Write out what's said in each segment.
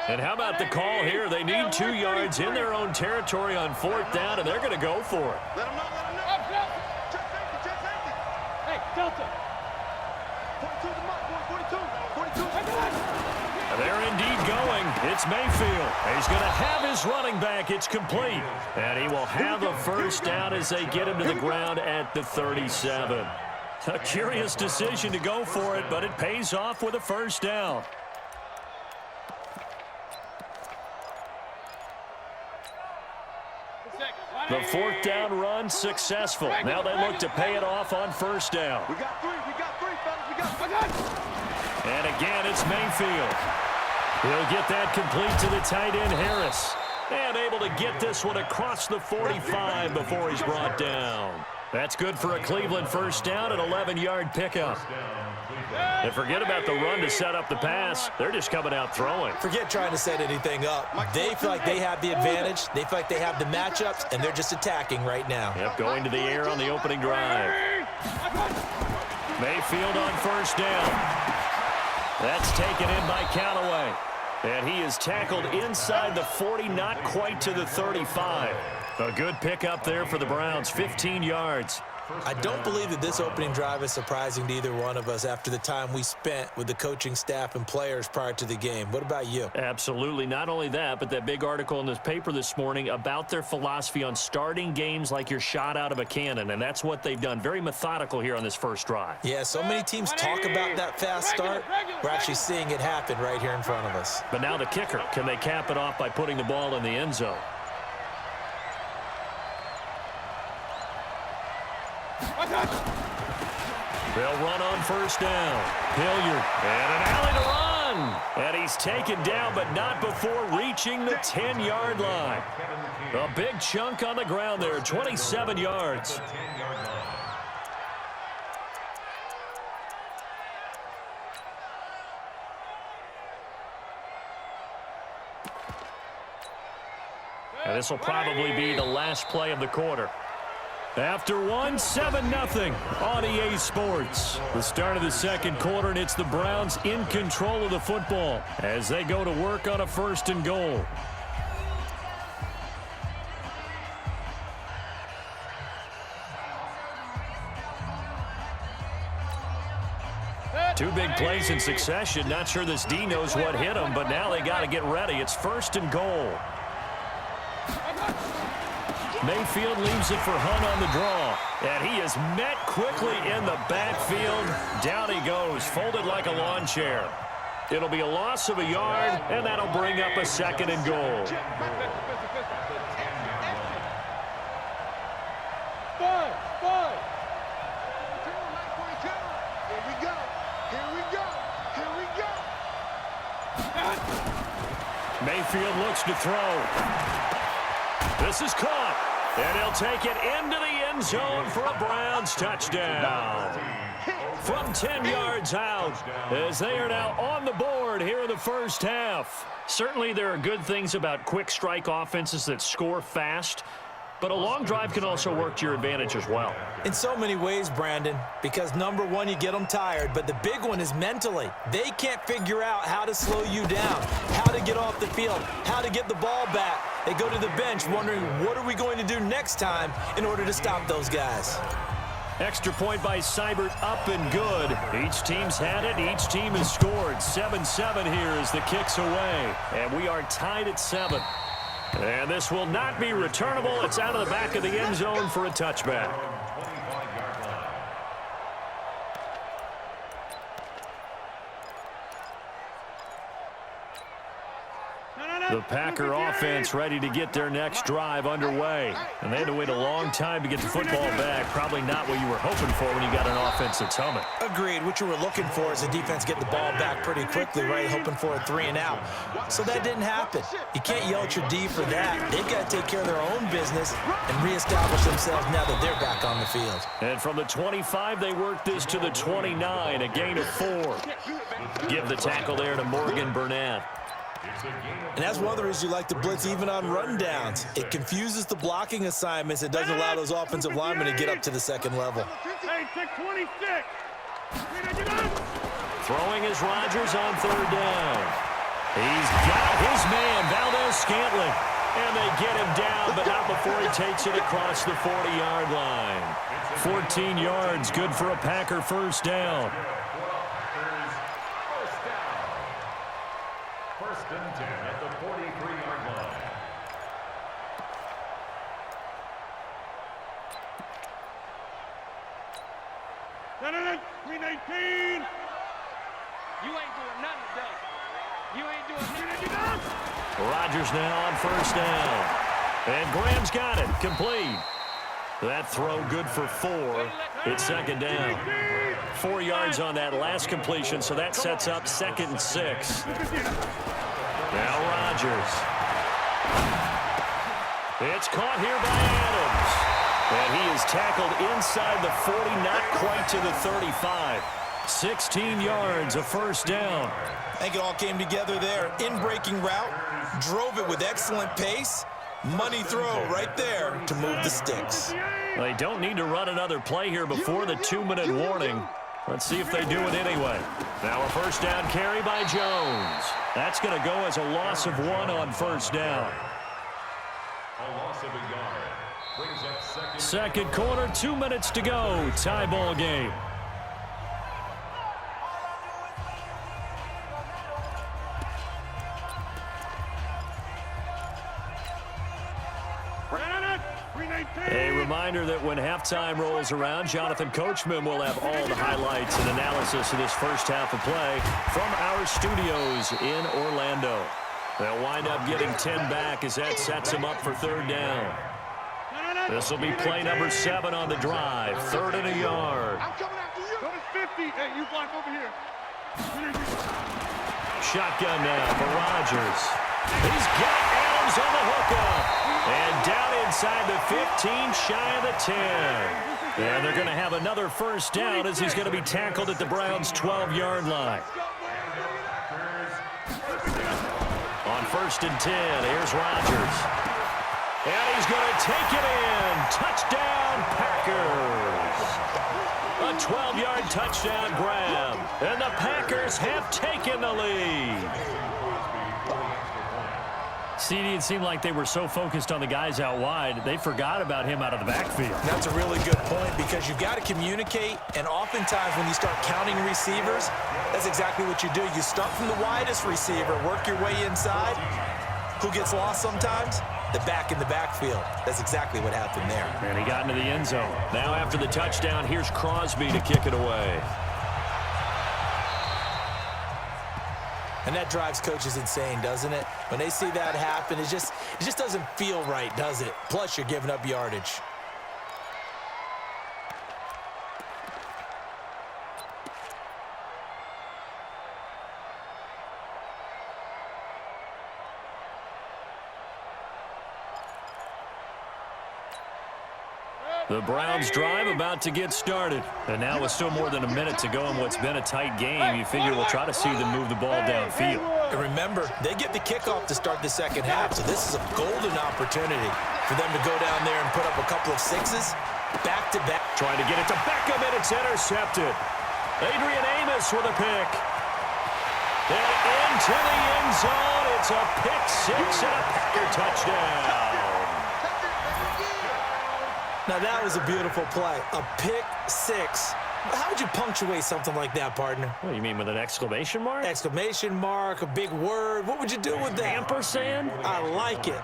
And how about the call here? They need 2 yards in their own territory on 4th down, and they're going to go for it. Let them know, let them know. Check safety. Hey, Delta. 42 the mark, 42. They're indeed going. It's Mayfield. He's going to have his running back. It's complete. And he will have a first down as they get him to the ground at the 37. A curious decision to go for it, but it pays off with a first down. The 4th down run successful. Now they look to pay it off on first down. We got three, fellas. We got. And again, it's Mayfield. He'll get that complete to the tight end, Harris. And able to get this one across the 45 before he's brought down. That's good for a Cleveland first down, an 11-yard pickup. And forget about the run to set up the pass. They're just coming out throwing. Forget trying to set anything up. They feel like they have the advantage. They feel like they have the matchups, and they're just attacking right now. Yep, going to the air on the opening drive. Mayfield on first down. That's taken in by Callaway. And he is tackled inside the 40, not quite to the 35. A good pickup there for the Browns, 15 yards. I don't believe that this opening drive is surprising to either one of us after the time we spent with the coaching staff and players prior to the game. What about you? Absolutely. Not only that, but that big article in this paper this morning about their philosophy on starting games like you're shot out of a cannon, and that's what they've done. Very methodical here on this first drive. Yeah, so many teams talk about that fast start. We're actually seeing it happen right here in front of us. But now the kicker. Can they cap it off by putting the ball in the end zone? They'll run on first down. Hilliard and an alley to run. And he's taken down, but not before reaching the 10-yard line. A big chunk on the ground there, 27 yards. And this will probably be the last play of the quarter. After 7-0 on EA Sports. The start of the second quarter, and it's the Browns in control of the football as they go to work on a 1st and goal. Two big plays in succession. Not sure this D knows what hit him, but now they got to get ready. It's 1st and goal. Mayfield leaves it for Hunt on the draw. And he is met quickly in the backfield. Down he goes, folded like a lawn chair. It'll be a loss of a yard, and that'll bring up a 2nd and goal. Mayfield looks to throw. This is caught. And he'll take it into the end zone for a Browns touchdown. From 10 yards out, as they are now on the board here in the first half. Certainly there are good things about quick strike offenses that score fast, but a long drive can also work to your advantage as well. In so many ways, Brandon, because number one, you get them tired, but the big one is mentally. They can't figure out how to slow you down, how to get off the field, how to get the ball back. They go to the bench wondering, what are we going to do next time in order to stop those guys? Extra point by Seibert, up and good. Each team's had it. Each team has scored. 7-7 here as the kick's away. And we are tied at 7. And this will not be returnable. It's out of the back of the end zone for a touchback. The Packer offense ready to get their next drive underway. And they had to wait a long time to get the football back. Probably not what you were hoping for when you got an offense that's humming. Agreed. What you were looking for is the defense get the ball back pretty quickly, right? Hoping for a 3-and-out. So that didn't happen. You can't yell at your D for that. They've got to take care of their own business and reestablish themselves now that they're back on the field. And from the 25, they work this to the 29, a gain of 4. Give the tackle there to Morgan Burnett. And that's one of the reasons you like to blitz even on rundowns. It confuses the blocking assignments. It doesn't allow those offensive linemen to get up to the second level. Hey, 626. Throwing is Rodgers on 3rd down. He's got his man, Valdez-Scantling. And they get him down, but not before he takes it across the 40-yard line. 14 yards, good for a Packer first down. First and 10 at the 43-yard line. No, 319. You ain't doing nothing today. You ain't doing nothing. Rodgers now on first down. And Graham's got it, complete. That throw good for 4. It's second down. 4 yards on that last completion, so that sets up 2nd and 6. Now Rodgers. It's caught here by Adams. And he is tackled inside the 40, not quite to the 35. 16 yards, a first down. I think it all came together there. In-breaking route, drove it with excellent pace. Money throw right there to move the sticks. They don't need to run another play here before the 2-minute warning. Let's see if they do it anyway. Now a first down carry by Jones. That's going to go as a loss of 1 on first down. A loss of a yard. Brings up second quarter, 2 minutes to go. Tie ball game. A reminder that when halftime rolls around, Jonathan Coachman will have all the highlights and analysis of this first half of play from our studios in Orlando. They'll wind up getting 10 back as that sets them up for third down. This will be play number 7 on the drive. 3rd and a yard. I'm coming after you. Go to 50. Hey, you block over here. Shotgun now for Rodgers. He's got Adams on the hookup. And down inside the 15, shy of the 10. And they're going to have another first down as he's going to be tackled at the Browns' 12-yard line. On 1st and 10, here's Rodgers. And he's going to take it in. Touchdown, Packers. A 12-yard touchdown grab. And the Packers have taken the lead. CD, it seemed like they were so focused on the guys out wide, they forgot about him out of the backfield. That's a really good point because you've got to communicate, and oftentimes when you start counting receivers, that's exactly what you do. You start from the widest receiver, work your way inside. Who gets lost sometimes? The back in the backfield. That's exactly what happened there. And he got into the end zone. Now after the touchdown, here's Crosby to kick it away. And that drives coaches insane, doesn't it? When they see that happen, it just doesn't feel right, does it? Plus, you're giving up yardage. The Browns drive about to get started. And now with still more than a minute to go in what's been a tight game, you figure we'll try to see them move the ball downfield. And remember, they get the kickoff to start the second half, so this is a golden opportunity for them to go down there and put up a couple of sixes back-to-back. Trying to get it to Beckham, and it's intercepted. Adrian Amos with a pick. And into the end zone. It's a pick 6 and a Packer touchdown. Now, that was a beautiful play. A pick 6. How would you punctuate something like that, partner? What do you mean, with an exclamation mark? Exclamation mark, a big word. What would you do with that? Ampersand? I like it.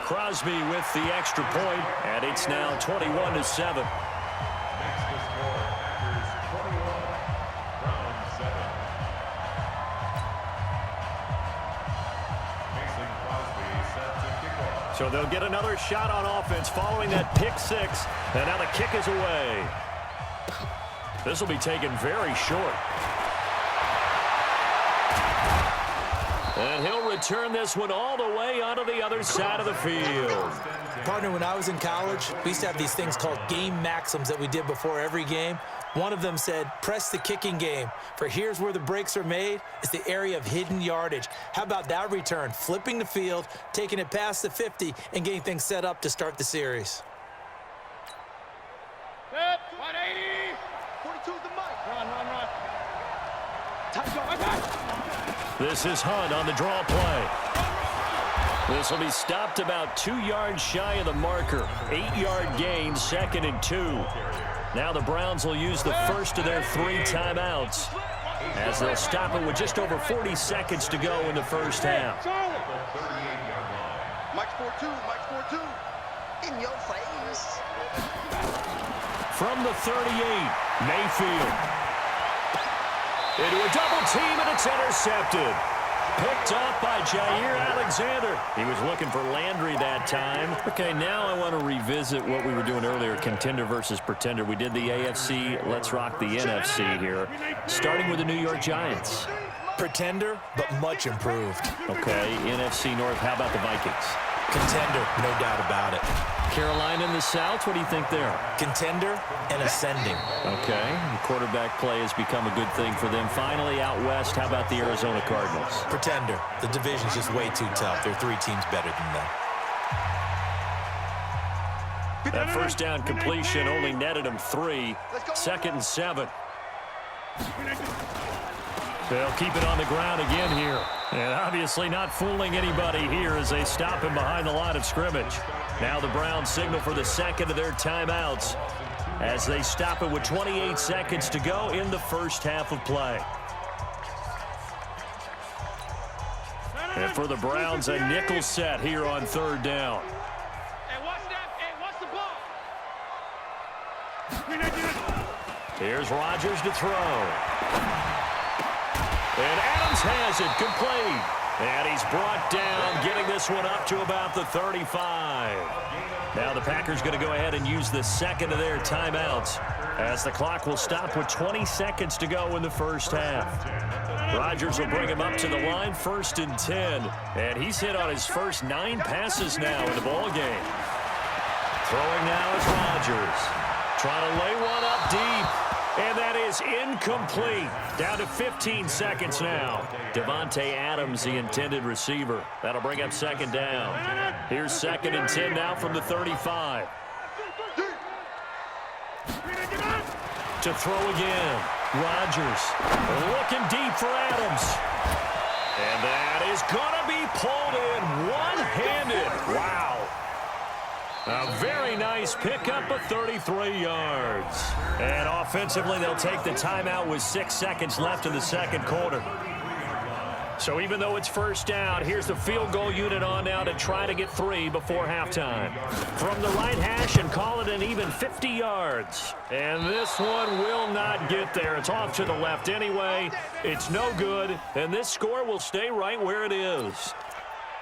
Crosby with the extra point, and it's now 21-7. So they'll get another shot on offense following that pick 6. And now the kick is away. This will be taken very short. And he'll return this one all the way onto the other side of the field. Partner, when I was in college, we used to have these things called game maxims that we did before every game. One of them said, press the kicking game, for here's where the breaks are made. It's the area of hidden yardage. How about that return? Flipping the field, taking it past the 50, and getting things set up to start the series. Set, 180. 42. 42's the mic. Run. Tight go. This is Hunt on the draw play. This will be stopped about 2 yards shy of the marker. 8-yard gain, 2nd and 2. Now the Browns will use the first of their 3 timeouts as they'll stop it with just over 40 seconds to go in the first half. Mike's 4-2. In your face. From the 38, Mayfield. Into a double team, and it's intercepted. Picked up by Jair Alexander. He was looking for Landry that time. Okay, now I want to revisit what we were doing earlier, contender versus pretender. We did the AFC, let's rock the NFC here, starting with the New York Giants. Pretender, but much improved. Okay, NFC North, how about the Vikings? Contender, no doubt about it. Carolina in the South, what do you think there? Contender and ascending. Okay, the quarterback play has become a good thing for them. Finally, out west, how about the Arizona Cardinals? Pretender. The division's just way too tough. There are 3 teams better than them. That first down completion only netted him 3. 2nd and 7. They'll keep it on the ground again here. And obviously not fooling anybody here as they stop him behind the line of scrimmage. Now the Browns signal for the 2nd of their timeouts as they stop it with 28 seconds to go in the first half of play. And for the Browns, a nickel set here on 3rd down. Hey, watch that. Hey, watch the ball. Here's Rodgers to throw. And Adams has it complete. And he's brought down, getting this one up to about the 35. Now the Packers going to go ahead and use the 2nd of their timeouts as the clock will stop with 20 seconds to go in the first half. Rodgers will bring him up to the line, 1st and 10. And he's hit on his first 9 passes now in the ballgame. Throwing now is Rodgers. Trying to lay one up deep. And that is incomplete. Down to 15 seconds now. Devontae Adams, the intended receiver. That'll bring up 2nd down. Here's 2nd and 10 now from the 35. To throw again. Rodgers looking deep for Adams. And that is going to be pulled in one-handed. Wow. A very nice pickup of 33 yards. And offensively, they'll take the timeout with 6 seconds left in the 2nd quarter. So even though it's 1st down, here's the field goal unit on now to try to get 3 before halftime. From the right hash and call it an even 50 yards. And this one will not get there. It's off to the left anyway. It's no good. And this score will stay right where it is.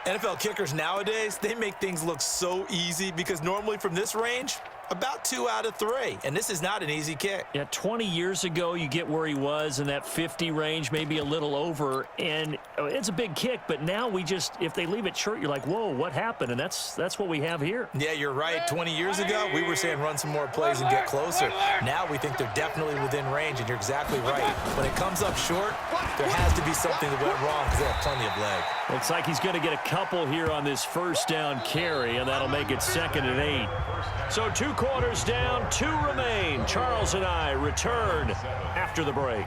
NFL kickers nowadays, they make things look so easy because normally from this range, about 2 out of 3. And this is not an easy kick. Yeah, 20 years ago, you get where he was in that 50 range, maybe a little over. And it's a big kick, but now we just, if they leave it short, you're like, whoa, what happened? And that's what we have here. Yeah, you're right. 20 years ago, we were saying run some more plays and get closer. Now we think they're definitely within range, and you're exactly right. When it comes up short, there has to be something that went wrong because they have plenty of leg. Looks like he's going to get a couple here on this 1st down carry, and that'll make it 2nd and 8. So 2 quarters down, 2 remain. Charles and I return after the break.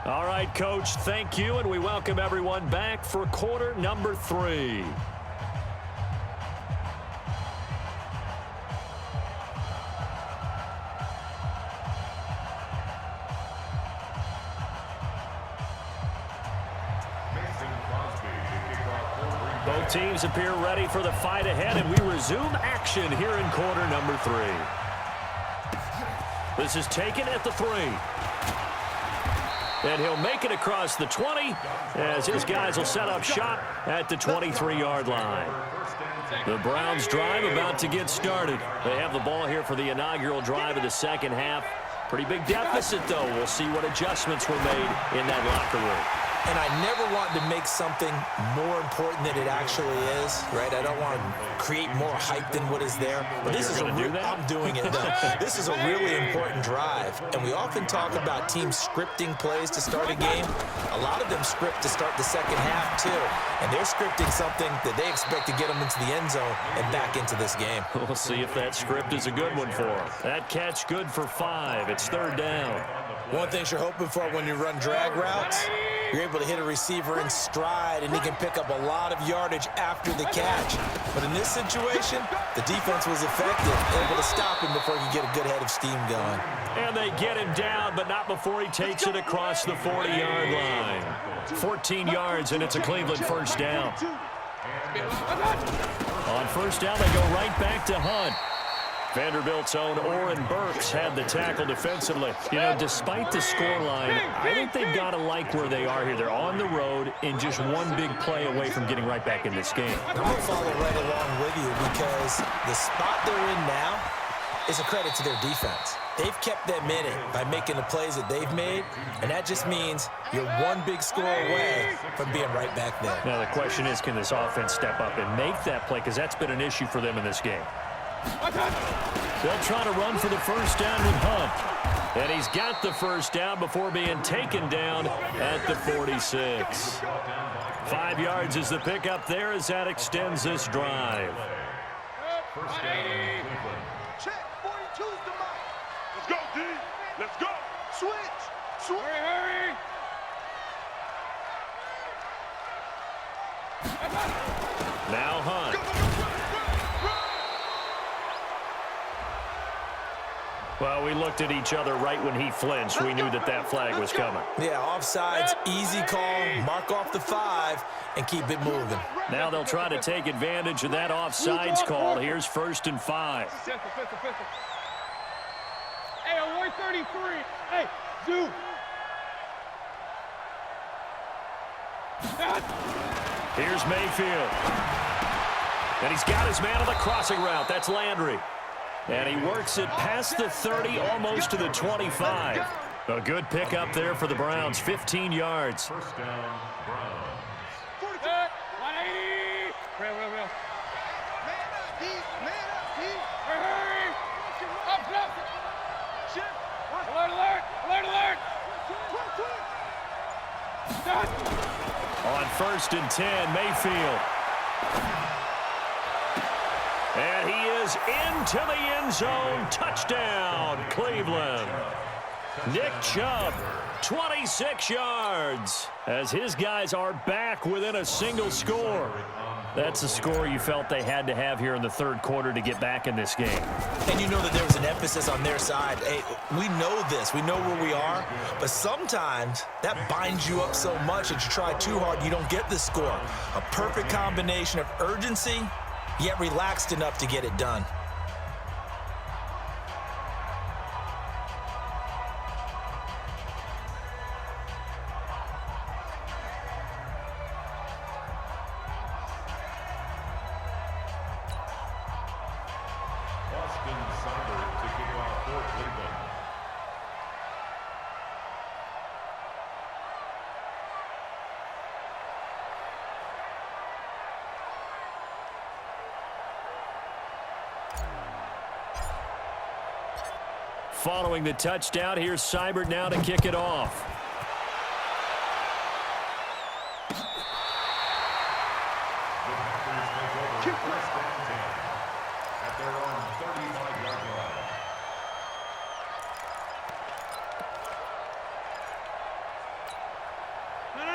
All right, Coach, thank you, and we welcome everyone back for quarter number 3. Both teams appear ready for the fight ahead, and we resume action here in quarter number 3. This is taken at the 3. And he'll make it across the 20 as his guys will set up shop at the 23-yard line. The Browns drive about to get started. They have the ball here for the inaugural drive of the 2nd half. Pretty big deficit, though. We'll see what adjustments were made in that locker room. And I never want to make something more important than it actually is, right? I don't want to create more hype than what is there. But this is I'm doing it, though. This is a really important drive. And we often talk about teams scripting plays to start a game. A lot of them script to start the second half, too. And they're scripting something that they expect to get them into the end zone and back into this game. We'll see if that script is a good one for them. That catch good for 5. It's third down. One thing you're hoping for when you run drag routes, you're able to hit a receiver in stride, and he can pick up a lot of yardage after the catch. But in this situation, the defense was effective, able to stop him before he could get a good head of steam going. And they get him down, but not before he takes it across the 40-yard line. 14 yards, and it's a Cleveland first down. On first down, they go right back to Hunt. Vanderbilt's own Oren Burks had the tackle defensively. You know, despite the scoreline, I think they've got to like where they are here. They're on the road and just one big play away from getting right back in this game. I'm going to follow right along with you because the spot they're in now is a credit to their defense. They've kept them in it by making the plays that they've made, and that just means you're one big score away from being right back there. Now the question is, can this offense step up and make that play? Because that's been an issue for them in this game. They'll try to run for the first down with Hunt. And he's got the first down before being taken down at the 46. 5 yards is the pickup there as that extends this drive. First down. Check. 42's the mark. Let's go, D. Let's go. Switch. Hurry. Now Hunt. Well, we looked at each other right when he flinched. We knew that that flag was coming. Yeah, offsides, easy call, mark off the 5, and keep it moving. Now they'll try to take advantage of that offsides call. Here's 1st and 5. Hey, on 133. Hey, Zoo. Here's Mayfield. And he's got his man on the crossing route. That's Landry. And he works it past the 30, almost to the 25. A good pickup there for the Browns, 15 yards. First down, Browns. 180. Real. Man up, D. Hurry. Up. Shift. Alert. On 1st and 10, Mayfield. And he is into the end zone. Touchdown, Cleveland. Nick Chubb, 26 yards, as his guys are back within a single score. That's a score you felt they had to have here in the third quarter to get back in this game. And you know that there was an emphasis on their side. Hey, we know this. We know where we are. But sometimes that binds you up so much that you try too hard, you don't get the score. A perfect combination of urgency, yet relaxed enough to get it done. To kick off for Cleveland. Following the touchdown, here's Seibert now to kick it off.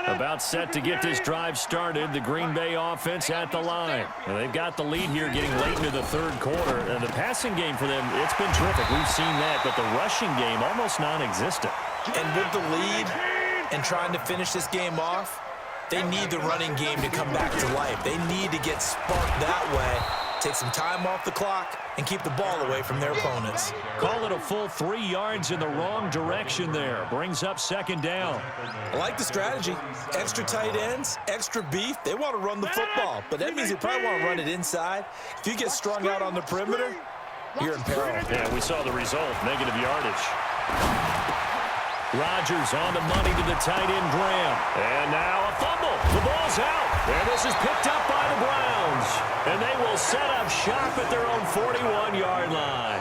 About set to get this drive started. The Green Bay offense at the line. And they've got the lead here getting late into the third quarter. And the passing game for them, it's been terrific. We've seen that. But the rushing game, almost non-existent. And with the lead and trying to finish this game off, they need the running game to come back to life. They need to get sparked that way, take some time off the clock, and keep the ball away from their opponents. Call it a full 3 yards in the wrong direction there. Brings up second down. I like the strategy. Extra tight ends, extra beef. They want to run the football, but that means they probably want to run it inside. If you get strung out on the perimeter, you're in peril. Yeah, we saw the result, negative yardage. Rodgers on the money to the tight end, Graham. And now a fumble. The ball's out. And this is picked up by the Browns. And they will set up shop at their own 41-yard line.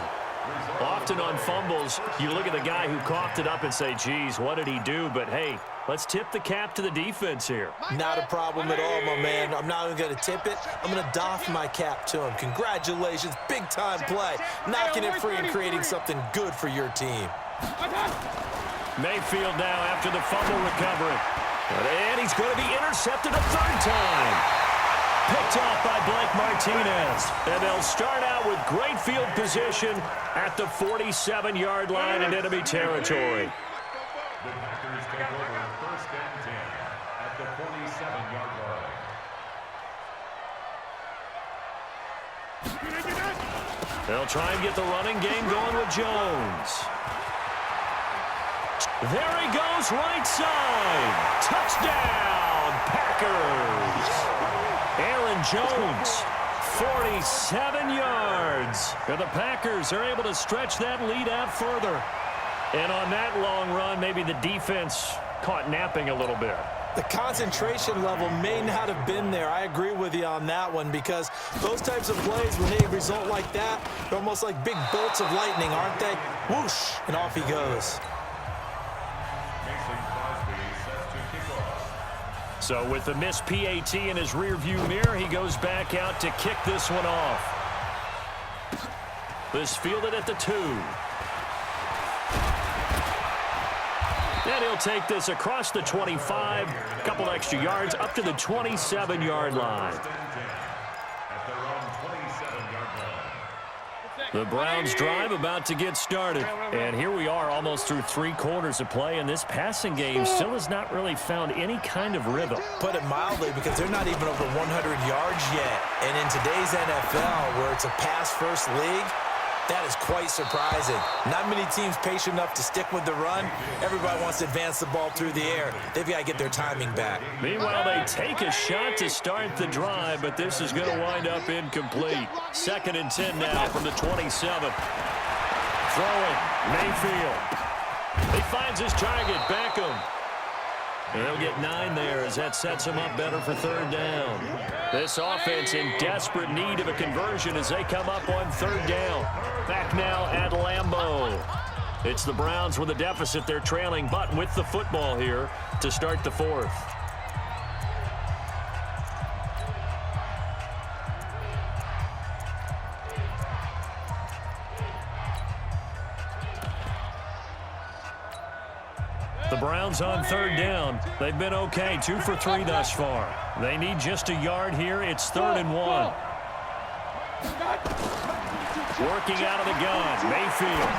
Often on fumbles, you look at the guy who coughed it up and say, geez, what did he do? But, hey, let's tip the cap to the defense here. Not a problem at all, my man. I'm not even going to tip it. I'm going to doff my cap to him. Congratulations. Big-time play. Knocking it free and creating something good for your team. Mayfield now after the fumble recovery. And he's going to be intercepted a third time. Picked off by Blake Martinez. And they'll start out with great field position at the 47-yard line in enemy territory. The Packers take over first and 10 at the 47-yard line. They'll try and get the running game going with Jones. There he goes, right side. Touchdown, Packers. Aaron Jones, 47 yards. And the Packers are able to stretch that lead out further. And on that long run, maybe the defense caught napping a little bit. The concentration level may not have been there. I agree with you on that one because those types of plays, when they result like that, they're almost like big bolts of lightning, aren't they? Whoosh, and off he goes. So with the missed PAT in his rearview mirror, he goes back out to kick this one off. This fielded at the 2. And he'll take this across the 25, a couple extra yards, up to the 27-yard line. The Browns drive about to get started. And here we are almost through 3 quarters of play, and this passing game still has not really found any kind of rhythm. Put it mildly, because they're not even over 100 yards yet. And in today's NFL, where it's a pass-first league, that is quite surprising. Not many teams patient enough to stick with the run. Everybody wants to advance the ball through the air. They've got to get their timing back. Meanwhile, they take a shot to start the drive, but this is going to wind up incomplete. 2nd and 10 now from the 27. Throwing, Mayfield. He finds his target, Beckham. And they'll get 9 there as that sets him up better for 3rd down. This offense in desperate need of a conversion as they come up on 3rd down. Back now at Lambeau. It's the Browns with a deficit. They're trailing, but with the football here to start the 4th. The Browns on 3rd down. They've been okay, 2 for 3 thus far. They need just a yard here. It's 3rd and 1. Working out of the gun, Mayfield.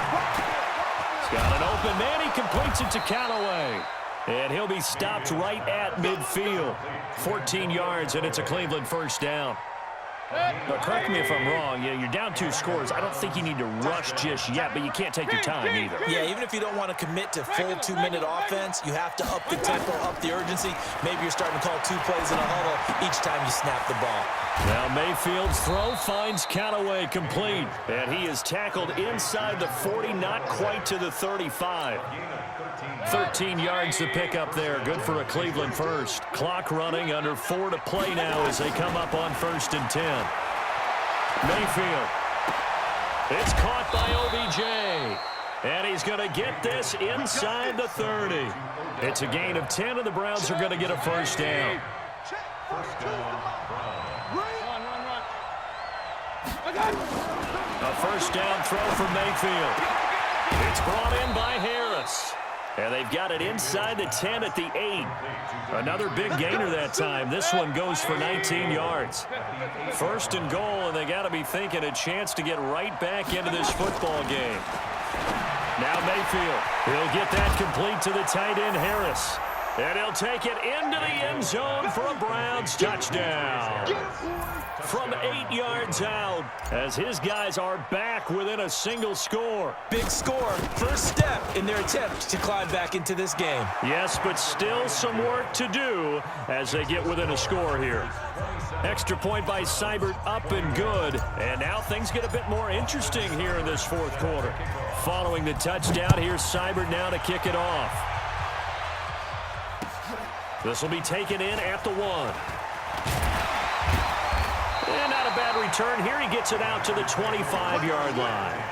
He's got an open man. He completes it to Callaway. And he'll be stopped right at midfield. 14 yards, and it's a Cleveland 1st down. But correct me if I'm wrong. You're down 2 scores. I don't think you need to rush just yet, but you can't take your time either. Yeah, even if you don't want to commit to full 2-minute offense, you have to up the tempo, up the urgency. Maybe you're starting to call 2 plays in a huddle each time you snap the ball. Now Mayfield's throw finds Callaway complete. And he is tackled inside the 40, not quite to the 35. 13 yards to pick up there. Good for a Cleveland 1st. Clock running, under 4 to play now as they come up on 1st and 10. Mayfield. It's caught by OBJ. And he's going to get this inside the 30. It's a gain of 10, and the Browns are going to get a 1st down. A 1st down throw from Mayfield. It's brought in by Harris. And they've got it inside the 10 at the 8. Another big gainer that time. This one goes for 19 yards. 1st and goal, and they got to be thinking a chance to get right back into this football game. Now Mayfield. He'll get that complete to the tight end, Harris. And he'll take it into the end zone for a Browns touchdown. From 8 yards out, as his guys are back within a single score. Big score, first step in their attempt to climb back into this game. Yes, but still some work to do as they get within a score here. Extra point by Seibert, up and good. And now things get a bit more interesting here in this fourth quarter. Following the touchdown, here's Seibert now to kick it off. This will be taken in at the 1. And not a bad return here. He gets it out to the 25-yard line.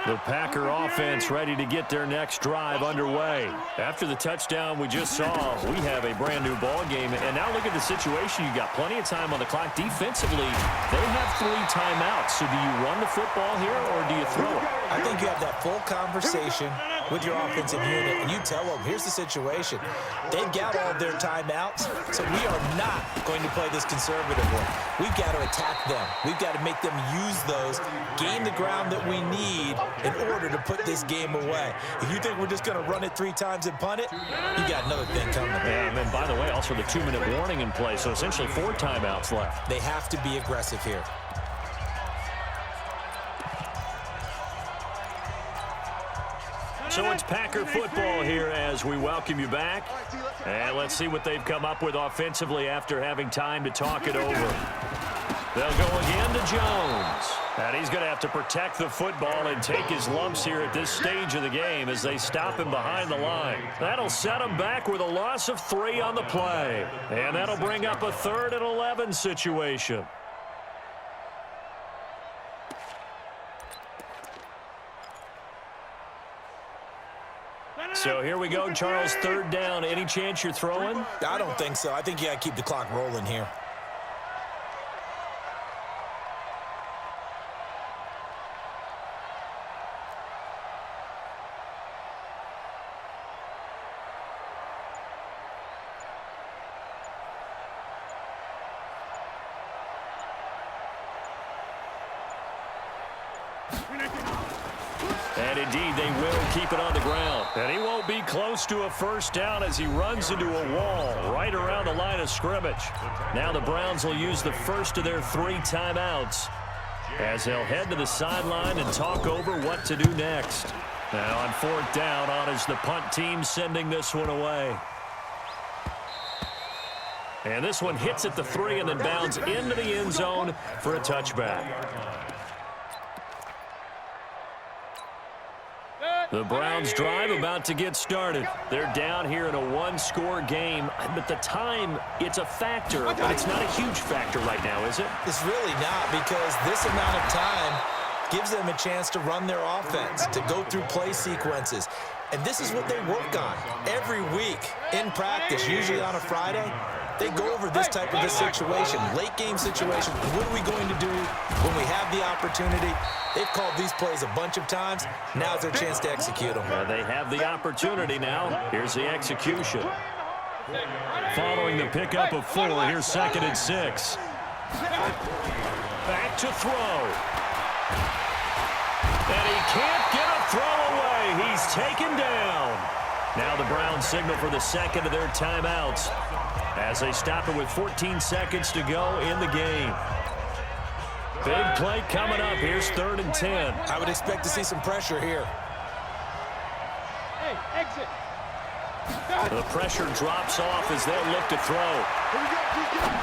The Packer offense ready to get their next drive underway. After the touchdown we just saw, we have a brand new ball game. And now look at the situation. You got plenty of time on the clock. Defensively, they have 3 timeouts. So do you run the football here or do you throw it? I think you have that full conversation with your offensive unit, and you tell them, here's the situation. They've got all of their timeouts, so we are not going to play this conservatively. We've got to attack them. We've got to make them use those, gain the ground that we need in order to put this game away. If you think we're just going to run it 3 times and punt it, you got another thing coming. Yeah, and then, by the way, also the 2-minute warning in play, so essentially 4 timeouts left. They have to be aggressive here. So it's Packer football here as we welcome you back. And let's see what they've come up with offensively after having time to talk it over. They'll go again to Jones. And he's going to have to protect the football and take his lumps here at this stage of the game as they stop him behind the line. That'll set him back with a loss of 3 on the play. And that'll bring up a 3rd and 11 situation. So here we go, Charles, 3rd down. Any chance you're throwing? I don't think so. I think you got to keep the clock rolling here. And indeed, they will keep it on the ground. And he won't be close to a 1st down as he runs into a wall right around the line of scrimmage. Now the Browns will use the first of their 3 timeouts as they'll head to the sideline and talk over what to do next. Now on 4th down, on is the punt team sending this one away. And this one hits at the 3 and then bounds into the end zone for a touchback. The Browns drive about to get started. They're down here in a 1-score game, but the time, it's a factor, but it's not a huge factor right now, is it? It's really not, because this amount of time gives them a chance to run their offense, to go through play sequences. And this is what they work on every week in practice, usually on a Friday. They go over this type of a situation, late game situation. What are we going to do when we have the opportunity? They've called these plays a bunch of times. Now's their chance to execute them. They have the opportunity now. Here's the execution. Following the pickup of 4, here's 2nd and 6. Back to throw. And he can't get a throw away. He's taken down. Now the Browns signal for the 2nd of their timeouts as they stop it with 14 seconds to go in the game. Big play coming up. Here's 3rd and 10. I would expect to see some pressure here. Hey, exit. The pressure drops off as they'll look to throw.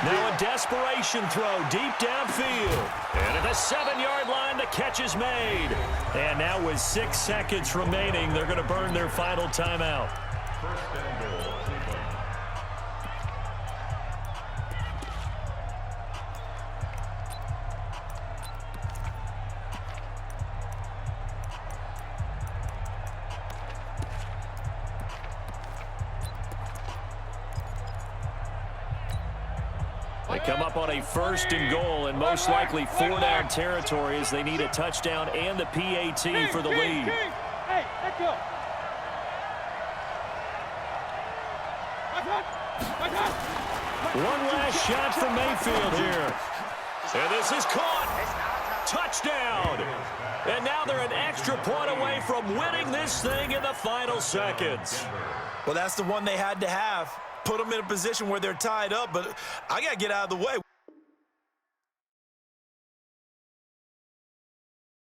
Now a desperation throw deep downfield. And at the 7-yard line, the catch is made. And now with 6 seconds remaining, they're going to burn their final timeout. They come up on a 1st and goal and most likely 4-down territory as they need a touchdown and the PAT for the lead. Hey, let go. One last shot for Mayfield here. And this is caught. Touchdown. And now they're an extra point away from winning this thing in the final seconds. Well, that's the one they had to have. Put them in a position where they're tied up, but I got to get out of the way.